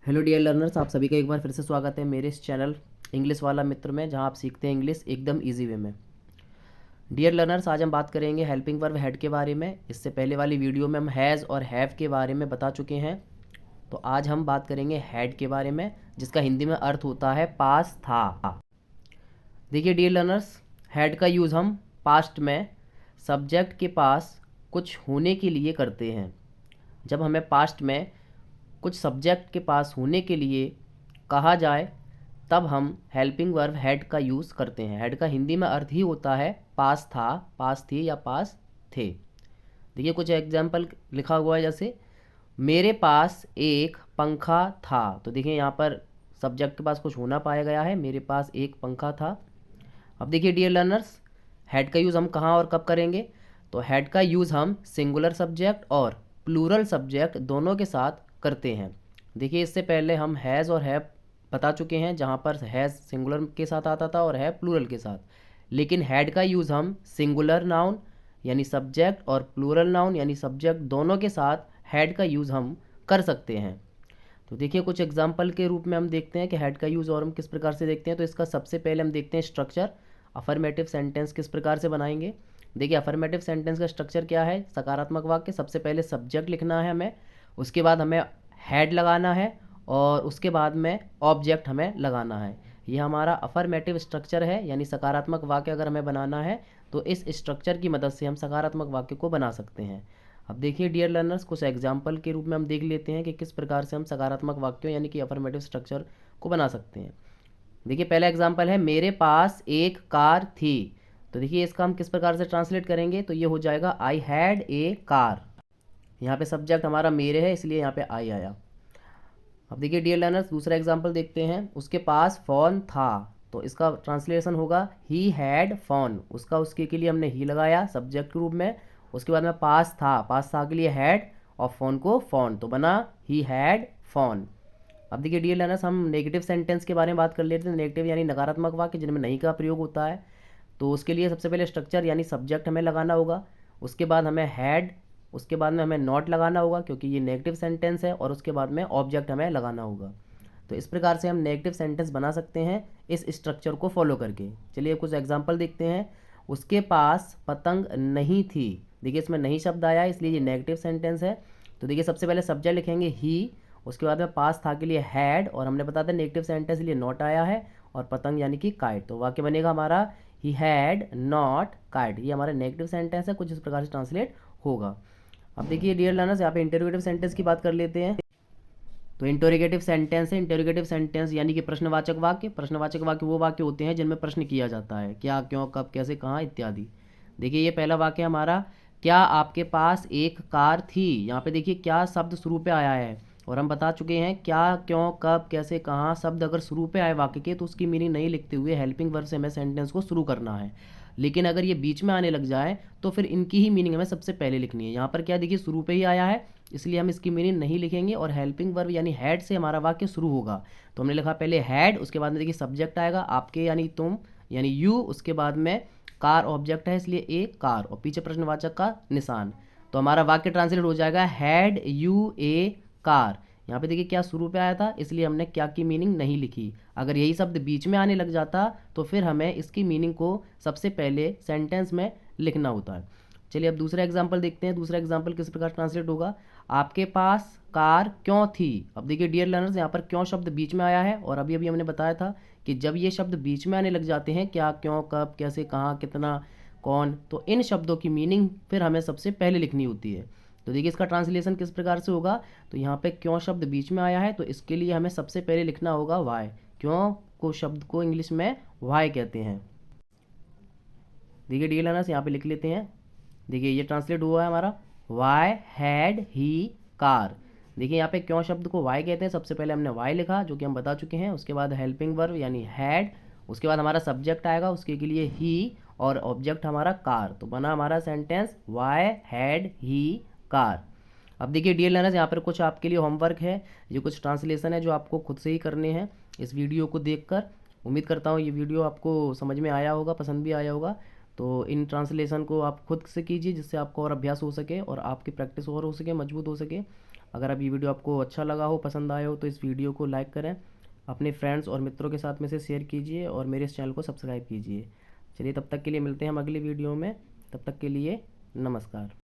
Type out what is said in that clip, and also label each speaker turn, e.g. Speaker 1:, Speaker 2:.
Speaker 1: Hello dear learners, आप सभी का एक बार फिर से स्वागत है मेरे इस चैनल इंग्लिश वाला मित्र में, जहां आप सीखते हैं इंग्लिश एकदम इजी वे में। डियर लर्नर्स, आज हम बात करेंगे हेल्पिंग वर्ब हैड के बारे में। इससे पहले वाली वीडियो में हम हैज़ और हैव के बारे में बता चुके हैं। तो आज हम बात करेंगे हैड के बारे में, जिसका हिंदी में अर्थ होता है पास था। देखिए डियर लर्नर्स, हैड का यूज़ हम पास्ट में सब्जेक्ट के पास कुछ होने के लिए करते हैं। जब हमें पास्ट में कुछ सब्जेक्ट के पास होने के लिए कहा जाए, तब हम हेल्पिंग वर्ब हैड का यूज़ करते हैं। हैड का हिंदी में अर्थ ही होता है पास था, पास थी या पास थे। देखिए कुछ एग्जाम्पल लिखा हुआ है, जैसे मेरे पास एक पंखा था। तो देखिए यहाँ पर सब्जेक्ट के पास कुछ होना पाया गया है, मेरे पास एक पंखा था। अब देखिए डियर लर्नर्स, हैड का यूज़ हम कहाँ और कब करेंगे। तो हैड का यूज़ हम सिंगुलर सब्जेक्ट और प्लूरल सब्जेक्ट दोनों के साथ करते हैं। देखिए इससे पहले हम हैज़ और हैव बता चुके हैं, जहाँ पर हैज़ सिंगुलर के साथ आता था और हैव प्लूरल के साथ। लेकिन हैड का यूज़ हम सिंगुलर नाउन यानी सब्जेक्ट और प्लूरल नाउन यानी सब्जेक्ट दोनों के साथ हैड का यूज़ हम कर सकते हैं। तो देखिए कुछ एग्जाम्पल के रूप में हम देखते हैं कि हैड का यूज़ और हम किस प्रकार से देखते हैं। तो इसका सबसे पहले हम देखते हैं स्ट्रक्चर, अफर्मेटिव सेंटेंस किस प्रकार से बनाएंगे। देखिए अफर्मेटिव सेंटेंस का स्ट्रक्चर क्या है। सकारात्मक वाक्य, सबसे पहले सब्जेक्ट लिखना है हमें, उसके बाद हमें हैड लगाना है और उसके बाद में ऑब्जेक्ट हमें लगाना है। ये हमारा अफर्मेटिव स्ट्रक्चर है, यानी सकारात्मक वाक्य अगर हमें बनाना है तो इस स्ट्रक्चर की मदद से हम सकारात्मक वाक्य को बना सकते हैं। अब देखिए डियर लर्नर्स, कुछ एग्जाम्पल के रूप में हम देख लेते हैं कि किस प्रकार से हम सकारात्मक वाक्यों यानी कि अफर्मेटिव स्ट्रक्चर को बना सकते हैं। देखिए पहला एग्जाम्पल है, मेरे पास एक कार थी। तो देखिए इसका हम किस प्रकार से ट्रांसलेट करेंगे, तो ये हो जाएगा आई हैड ए कार। यहाँ पे सब्जेक्ट हमारा मेरे है, इसलिए यहाँ पे आई आया। अब देखिए डियर लर्नर्स, दूसरा एग्जाम्पल देखते हैं, उसके पास फ़ोन था। तो इसका ट्रांसलेशन होगा ही हैड फ़ोन। उसका उसके के लिए हमने ही लगाया सब्जेक्ट के रूप में, उसके बाद में पास था, पास था के लिए हैड और फ़ोन को फ़ोन, तो बना ही हैड फ़ोन। अब देखिए डियर लर्नर्स, हम नेगेटिव सेंटेंस के बारे में बात कर लेते हैं। नेगेटिव यानी नकारात्मक वाक्य जिनमें नहीं का प्रयोग होता है। तो उसके लिए सबसे पहले स्ट्रक्चर यानी सब्जेक्ट हमें लगाना होगा, उसके बाद हमें हैड, उसके बाद में हमें नॉट लगाना होगा क्योंकि ये नेगेटिव सेंटेंस है, और उसके बाद में ऑब्जेक्ट हमें लगाना होगा। तो इस प्रकार से हम नेगेटिव सेंटेंस बना सकते हैं इस स्ट्रक्चर को फॉलो करके। चलिए कुछ एग्जांपल देखते हैं। उसके पास पतंग नहीं थी। देखिए इसमें नहीं शब्द आया है, इसलिए ये नेगेटिव सेंटेंस है। तो देखिए सबसे पहले सब्जेक्ट लिखेंगे ही, उसके बाद में पास था के लिए हैड, और हमने बताया था नेगेटिव सेंटेंस लिए नॉट आया है, और पतंग यानी कि काइट। तो वाक्य बनेगा हमारा ही हैड नॉट काइट। ये हमारा नेगेटिव सेंटेंस है, कुछ इस प्रकार से ट्रांसलेट होगा। अब देखिए डियर लर्नर्स, यहाँ पे इंटरोगेटिव सेंटेंस की बात कर लेते हैं। तो इंटरोगेटिव सेंटेंस है, इंटरोगेटिव सेंटेंस यानी कि प्रश्नवाचक वाक्य। प्रश्नवाचक वाक्य वो वाक्य होते हैं जिनमें प्रश्न किया जाता है, क्या, क्यों, कब, कैसे, कहाँ इत्यादि। देखिए ये पहला वाक्य हमारा, क्या आपके पास एक कार थी। यहाँ पे देखिए क्या शब्द शुरू पे आया है, और हम बता चुके हैं क्या, क्यों, कब, कैसे, कहाँ शब्द अगर शुरू पे आए वाक्य के तो उसकी मीनिंग नहीं लिखते हुए हेल्पिंग वर्ब से हमें सेंटेंस को शुरू करना है। लेकिन अगर ये बीच में आने लग जाए तो फिर इनकी ही मीनिंग हमें सबसे पहले लिखनी है। यहाँ पर क्या देखिए शुरू पे ही आया है, इसलिए हम इसकी मीनिंग नहीं लिखेंगे, और हेल्पिंग वर्ब यानी हैड से हमारा वाक्य शुरू होगा। तो हमने लिखा पहले हैड, उसके बाद में देखिए सब्जेक्ट आएगा आपके यानी तुम यानी यू, उसके बाद में कार ऑब्जेक्ट है इसलिए ए कार, और पीछे प्रश्नवाचक का निशान। तो हमारा वाक्य ट्रांसलेट हो जाएगा हैड यू ए कार। यहाँ पे देखिए क्या शुरू पे आया था, इसलिए हमने क्या की मीनिंग नहीं लिखी। अगर यही शब्द बीच में आने लग जाता तो फिर हमें इसकी मीनिंग को सबसे पहले सेंटेंस में लिखना होता है। चलिए अब दूसरा एग्जाम्पल देखते हैं। दूसरा एग्जाम्पल किस प्रकार ट्रांसलेट होगा, आपके पास कार क्यों थी। अब देखिए डियर लर्नर्स, यहाँ पर क्यों शब्द बीच में आया है, और अभी अभी हमने बताया था कि जब ये शब्द बीच में आने लग जाते हैं, क्या, क्यों, कब, कैसे, कहाँ, कितना, कौन, तो इन शब्दों की मीनिंग फिर हमें सबसे पहले लिखनी होती है। तो देखिए इसका ट्रांसलेशन किस प्रकार से होगा, तो यहाँ पे क्यों शब्द बीच में आया है तो इसके लिए हमें सबसे पहले लिखना होगा वाई। क्यों को शब्द को इंग्लिश में वाई कहते हैं। देखिए डियर लर्नर्स, यहाँ पे लिख लेते हैं। देखिए ये ट्रांसलेट हुआ है हमारा, वाई हैड ही कार। देखिए यहाँ पे क्यों शब्द को वाई कहते हैं, सबसे पहले हमने वाई लिखा जो कि हम बता चुके हैं, उसके बाद हेल्पिंग वर्ब यानी हैड, उसके बाद हमारा सब्जेक्ट आएगा उसके के लिए ही, और ऑब्जेक्ट हमारा कार। तो बना हमारा sentence why had he car. अब देखिए डियर लर्नर्स, यहाँ पर कुछ आपके लिए होमवर्क है, ये कुछ ट्रांसलेशन है जो आपको खुद से ही करने हैं इस वीडियो को देखकर। उम्मीद करता हूँ ये वीडियो आपको समझ में आया होगा, पसंद भी आया होगा। तो इन ट्रांसलेशन को आप खुद से कीजिए जिससे आपको और अभ्यास हो सके और आपकी प्रैक्टिस और हो सके, मजबूत हो सके। अगर अब ये वीडियो आपको अच्छा लगा हो, पसंद आया हो, तो इस वीडियो को लाइक करें, अपने फ्रेंड्स और मित्रों के साथ में से शेयर कीजिए और मेरे इस चैनल को सब्सक्राइब कीजिए। चलिए, तब तक के लिए मिलते हैं हम अगली वीडियो में। तब तक के लिए नमस्कार।